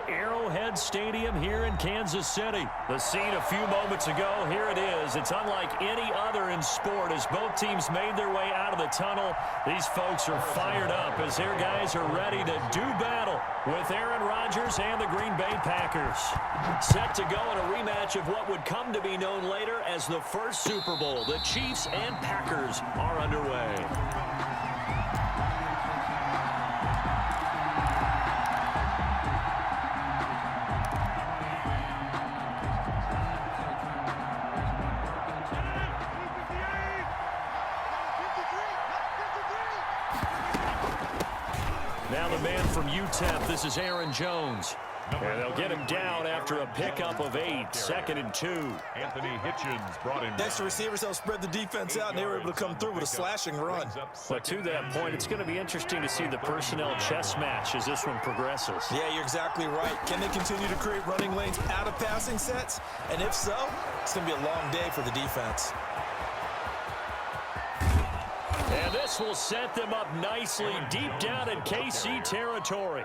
Arrowhead Stadium here in Kansas City. The scene a few moments ago, here it is. It's unlike any other in sport as both teams made their way out of the tunnel. These folks are fired up as their guys are ready to do battle with Aaron Rodgers and the Green Bay Packers. Set to go in a rematch of what would come to be known later as the first Super Bowl. The Chiefs and Packers are underway. Now the man from UTEP, this is Aaron Jones. And they'll get him down after a pickup of 8, 2nd and 2. Anthony Hitchens brought in. Next, the receivers helped spread the defense out, and they were able to come through with a slashing run. But to that point, it's going to be interesting to see the personnel chess match as this one progresses. Yeah, you're exactly right. Can they continue to create running lanes out of passing sets? And if so, it's going to be a long day for the defense. And this will set them up nicely deep down in KC territory.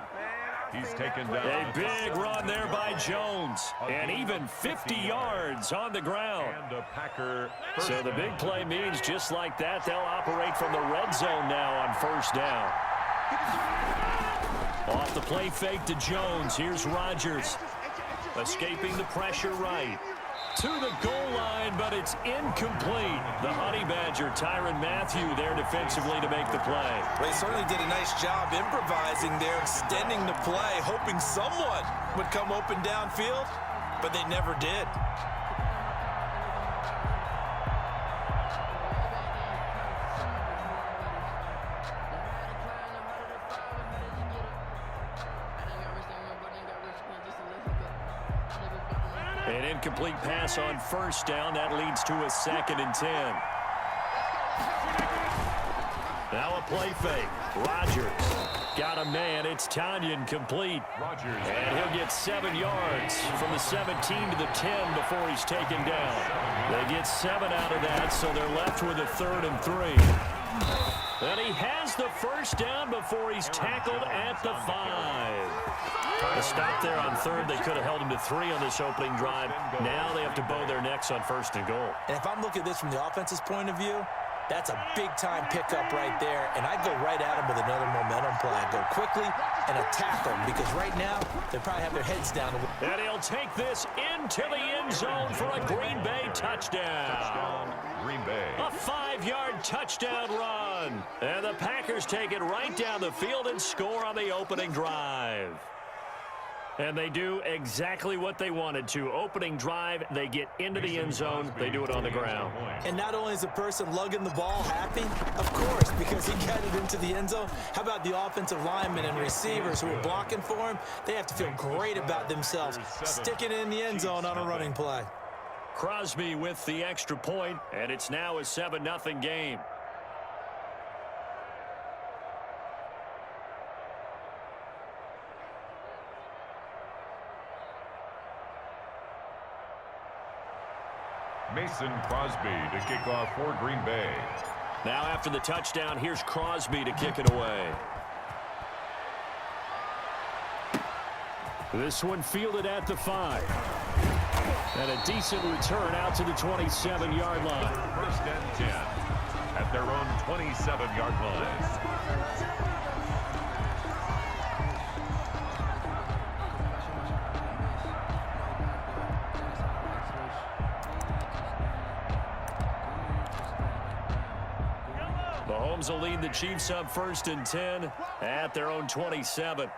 He's taken down. A big run there by Jones. And even 50 yards on the ground. And a Packer. So the big play means just like that, they'll operate from the red zone now on first down. Off the play fake to Jones. Here's Rodgers. Escaping the pressure right. To the goal line, but it's incomplete. The Honey Badger, Tyrann Mathieu, there defensively to make the play. They certainly did a nice job improvising there, extending the play, hoping someone would come open downfield, but they never did. An incomplete pass on first down. That leads to a 2nd and 10. Now a play fake. Rodgers got a man. It's Tanyan complete. Rodgers. And he'll get 7 yards from the 17 to the 10 before he's taken down. They get 7 out of that, so they're left with a 3rd and 3. And he has the first down before he's tackled at the 5. A stop there on 3rd. They could have held him to 3 on this opening drive. Now they have to bow their necks on 1st and goal. And if I'm looking at this from the offense's point of view, that's a big-time pickup right there. And I go right at him with another momentum play. I go quickly and attack them because right now they probably have their heads down. And he'll take this into the end zone for a Green Bay touchdown. Green Bay. A 5-yard touchdown run. And the Packers take it right down the field and score on the opening drive. And they do exactly what they wanted to. Opening drive, they get into the end zone. They do it on the ground. And not only is the person lugging the ball happy, of course, because he got it into the end zone. How about the offensive linemen and receivers who are blocking for him? They have to feel great about themselves, sticking it in the end zone on a running play. Crosby with the extra point, and it's now a 7-0 game. Mason Crosby to kick off for Green Bay. Now after the touchdown, here's Crosby to kick it away. This one fielded at the 5. And a decent return out to the 27-yard line. 1st and 10 at their own 27-yard line. Mahomes will lead the Chiefs up 1st and 10 at their own 27.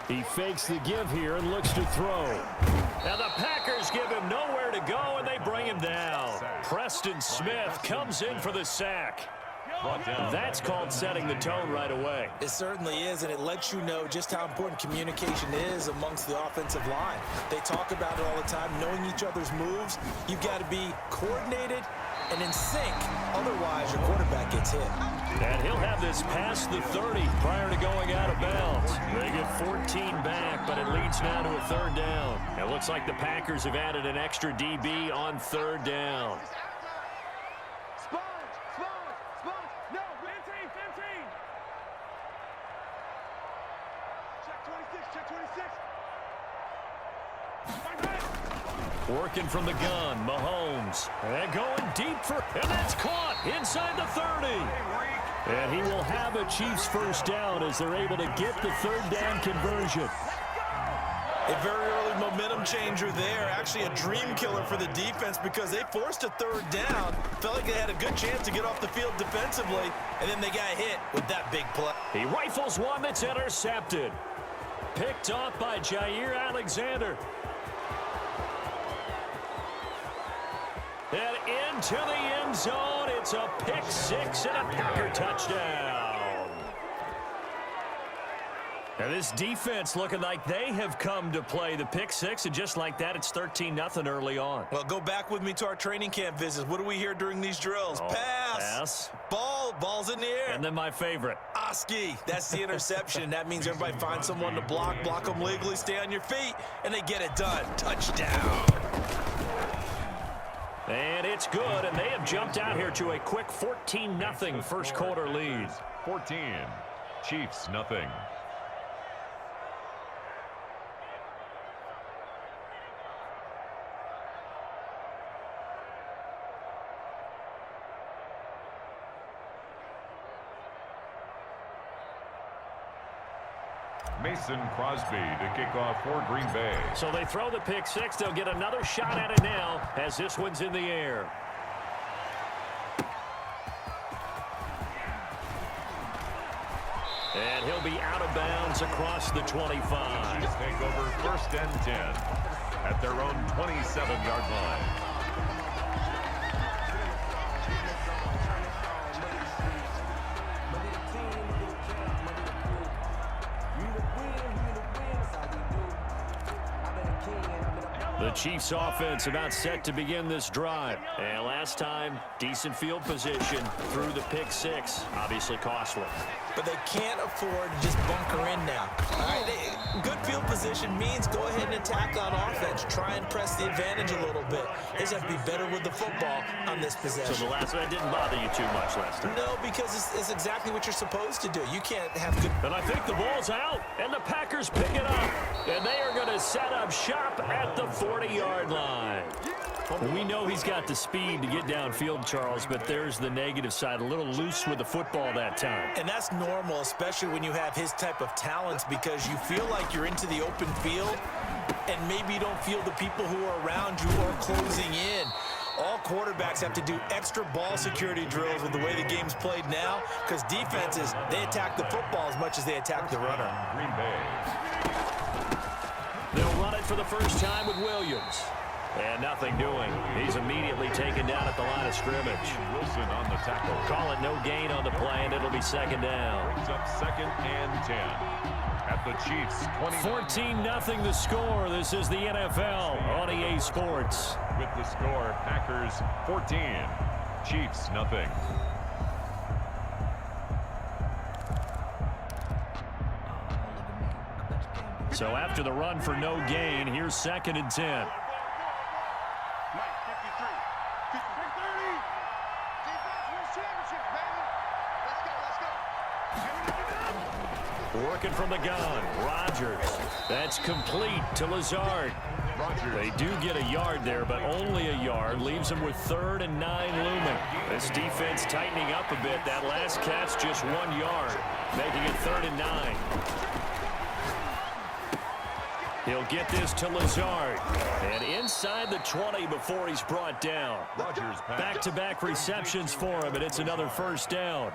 He fakes the give here and looks to throw. Now the Packers give him nowhere to go, and they bring him down. Preston Smith comes in for the sack. That's called setting the tone right away. It certainly is, and it lets you know just how important communication is amongst the offensive line. They talk about it all the time, knowing each other's moves. You've got to be coordinated and in sync. Otherwise, your quarterback gets hit. And he'll have this past the 30 prior to going out of bounds. They get 14 back, but it leads now to a 3rd down. It looks like the Packers have added an extra DB on 3rd down. Working from the gun, Mahomes. And going deep and that's caught inside the 30. And he will have a Chiefs first down as they're able to get the third down conversion. A very early momentum changer there. Actually a dream killer for the defense because they forced a third down. Felt like they had a good chance to get off the field defensively, and then they got hit with that big play. He rifles one that's intercepted. Picked off by Jair Alexander. And into the end zone. It's a pick six and a Packer touchdown. And this defense looking like they have come to play the pick six, and just like that, it's 13-0 early on. Well, go back with me to our training camp visits. What do we hear during these drills? Pass. Ball's in the air. And then my favorite. Oski. That's the interception. That means everybody finds someone to block them legally, stay on your feet, and they get it done. Touchdown. And it's good, and they have jumped out here to a quick 14-0 first quarter lead. 14, Chiefs nothing. Mason Crosby to kick off for Green Bay. So they throw the pick six. They'll get another shot at it now as this one's in the air. And he'll be out of bounds across the 25. Chiefs take over first and 10 at their own 27-yard line. The Chiefs offense about set to begin this drive. And last time, decent field position through the pick six. Obviously costly. But they can't afford to just bunker in now. All right, good field position means go ahead and attack on offense. Try and press the advantage a little bit. They just have to be better with the football on this possession. So the last one didn't bother you too much last time? No, because it's exactly what you're supposed to do. You can't have good... And I think the ball's out, and the Packers pick it up. And they are going to set up shop at the 40-yard line. We know he's got the speed to get downfield, Charles, but there's the negative side. A little loose with the football that time. And that's normal, especially when you have his type of talents, because you feel like you're into the open field, and maybe you don't feel the people who are around you are closing in. All quarterbacks have to do extra ball security drills with the way the game's played now, because defenses, they attack the football as much as they attack the runner. Green Bay. They'll run it for the first time with Williams. And nothing doing. He's immediately taken down at the line of scrimmage. Wilson on the tackle. Call it no gain on the play, and it'll be second down. Brings up second and 10 at the Chiefs' 20. 14-0 the score. This is the NFL on EA Sports. With the score, Packers 14, Chiefs nothing. So after the run for no gain, here's second and 10. Working from the gun, Rodgers. That's complete to Lazard. They do get a yard there, but only a yard. Leaves them with 3rd and 9 looming. This defense tightening up a bit. That last catch just 1 yard, making it 3rd and 9. He'll get this to Lazard. And inside the 20 before he's brought down. Back-to-back receptions for him, and it's another first down.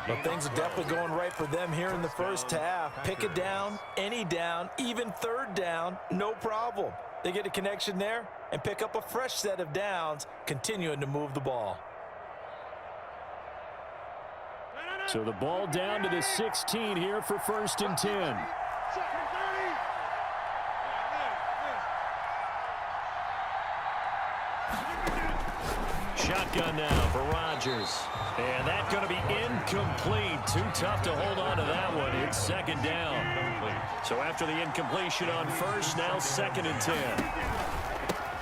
But things are definitely going right for them here in the first half. Pick it down, any down, even 3rd down, no problem. They get a connection there and pick up a fresh set of downs, continuing to move the ball. So the ball down to the 16 here for 1st and 10. Shotgun now for Rodgers. And that's going to be incomplete. Too tough to hold on to that one. It's 2nd down. So after the incompletion on 1st, now 2nd and 10.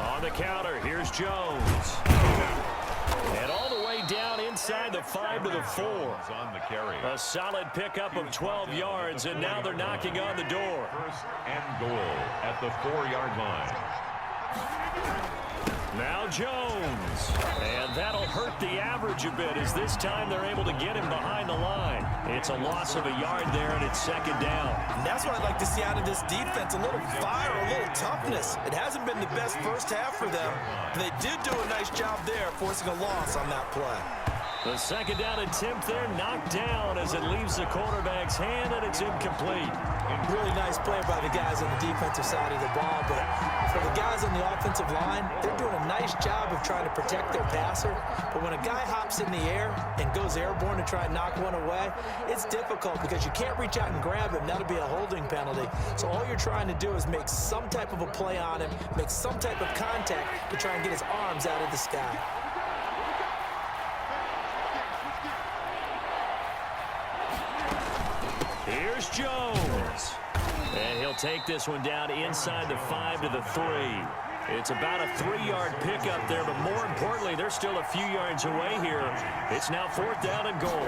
On the counter, here's Jones. And all the way down inside inside the 5 to the 4. On the carry. A solid pickup of 12 yards, and now they're knocking on the door. First and goal at the 4-yard line. Now Jones, and that'll hurt the average a bit as this time they're able to get him behind the line. It's a loss of a yard there, and it's second down. And that's what I'd like to see out of this defense, a little fire, a little toughness. It hasn't been the best first half for them, but they did do a nice job there forcing a loss on that play. The second down attempt there knocked down as it leaves the quarterback's hand, and it's incomplete. Really nice play by the guys on the defensive side of the ball, but for the guys on the offensive line, they're doing a nice job of trying to protect their passer. But when a guy hops in the air and goes airborne to try and knock one away, it's difficult because you can't reach out and grab him. That'll be a holding penalty. So all you're trying to do is make some type of a play on him, make some type of contact to try and get his arms out of the sky. Here's Jones. And he'll take this one down inside the 5 to the 3. It's about a 3-yard pickup there, but more importantly, they're still a few yards away here. It's now 4th down and goal.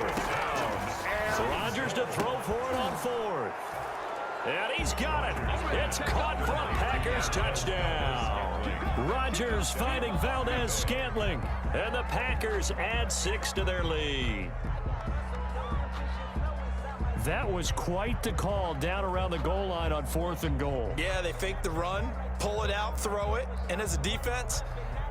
So Rodgers to throw for it on 4th. And he's got it. It's caught for a Packers touchdown. Rodgers finding Valdez-Scantling. And the Packers add 6 to their lead. That was quite the call down around the goal line on 4th and goal. Yeah, they fake the run, pull it out, throw it, and as a defense,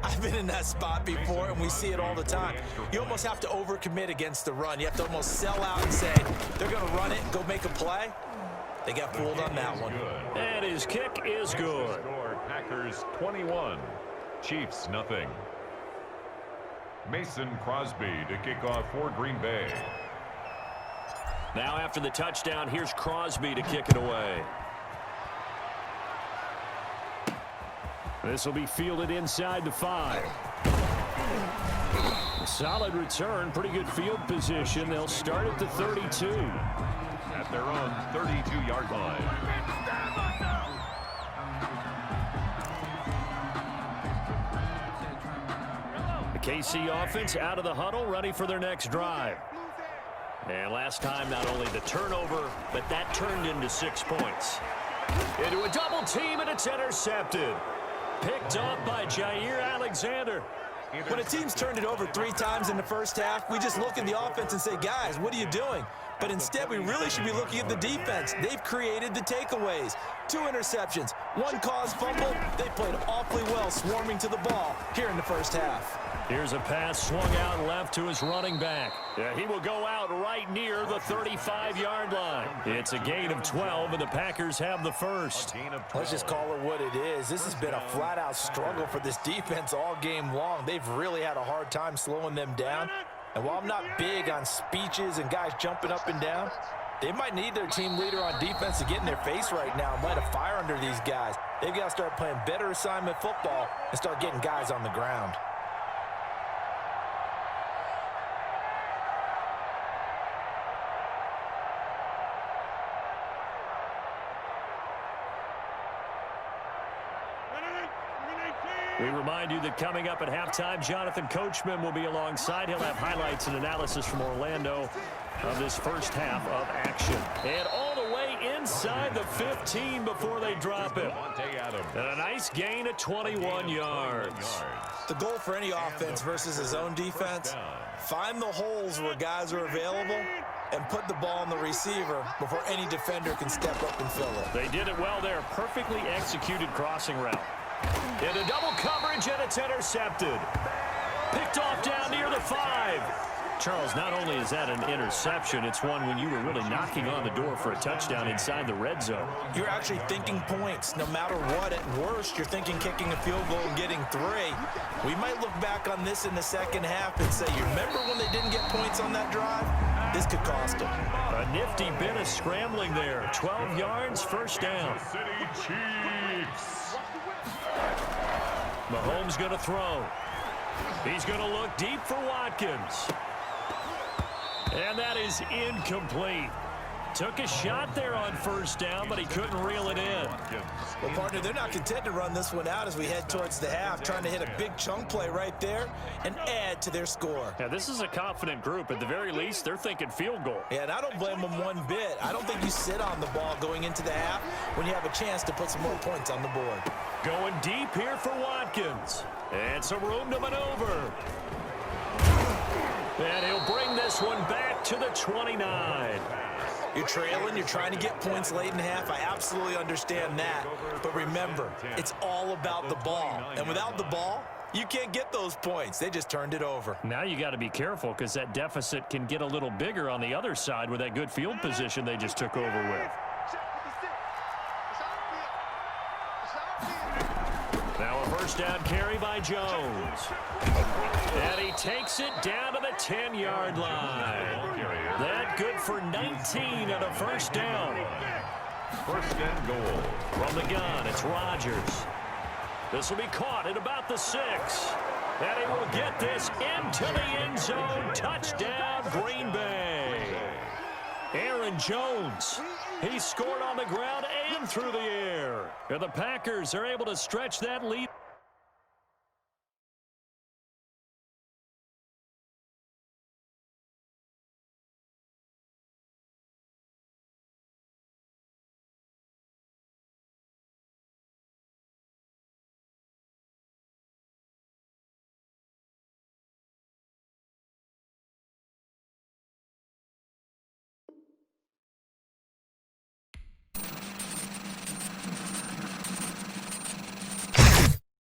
I've been in that spot before, and we see it all the time. You almost have to overcommit against the run. You have to almost sell out and say, they're going to run it and go make a play. They got fooled on that one. And his kick is good. Packers 21, Chiefs nothing. Mason Crosby to kick off for Green Bay. Now after the touchdown, here's Crosby to kick it away. This will be fielded inside the 5. Solid return, pretty good field position. They'll start at the 32. At their own 32-yard line. The KC offense out of the huddle, ready for their next drive. And last time, not only the turnover, but that turned into 6 points. Into a double team, and it's intercepted. Picked off by Jair Alexander. When a team's turned it over 3 times in the first half, we just look at the offense and say, guys, what are you doing? But instead, we really should be looking at the defense. They've created the takeaways. 2 interceptions, 1 caused fumble. They played awfully well swarming to the ball here in the first half. Here's a pass swung out left to his running back. Yeah, he will go out right near the 35-yard line. It's a gain of 12, and the Packers have the first. Let's just call it what it is. This has been a flat-out struggle for this defense all game long. They've really had a hard time slowing them down. And while I'm not big on speeches and guys jumping up and down, they might need their team leader on defense to get in their face right now and light a fire under these guys. They've got to start playing better assignment football and start getting guys on the ground. We remind you that coming up at halftime, Jonathan Coachman will be alongside. He'll have highlights and analysis from Orlando of this first half of action. And all the way inside the 15 before they drop it. And a nice gain of 21 yards. The goal for any offense versus his own defense, find the holes where guys are available and put the ball on the receiver before any defender can step up and fill it. They did it well there. Perfectly executed crossing route. Into double coverage, and it's intercepted. Picked off down near the 5. Charles, not only is that an interception, it's one when you were really knocking on the door for a touchdown inside the red zone. You're actually thinking points. No matter what, at worst, you're thinking kicking a field goal and getting 3. We might look back on this in the second half and say, you remember when they didn't get points on that drive? This could cost them. A nifty bit of scrambling there. 12 yards, first down. City Chiefs. Mahomes going to throw. He's going to look deep for Watkins. And that is incomplete. Took a shot there on first down, but he couldn't reel it in. Well, partner, they're not content to run this one out as we head towards the half, trying to hit a big chunk play right there and add to their score. Yeah, this is a confident group. At the very least, they're thinking field goal. Yeah, and I don't blame them one bit. I don't think you sit on the ball going into the half when you have a chance to put some more points on the board. Going deep here for Watkins. And some room to maneuver. And he'll bring this one back to the 29. You're trailing, you're trying to get points late in the half. I absolutely understand that. But remember, it's all about the ball. And without the ball, you can't get those points. They just turned it over. Now you got to be careful because that deficit can get a little bigger on the other side with that good field position they just took over with. Now a first down carry by Jones. And he takes it down to the 10-yard line. That good for 19 and a first down. First and goal. From the gun, it's Rodgers. This will be caught at about the 6. And he will get this into the end zone. Touchdown, Green Bay. Aaron Jones. He scored on the ground and through the air. And the Packers are able to stretch that lead.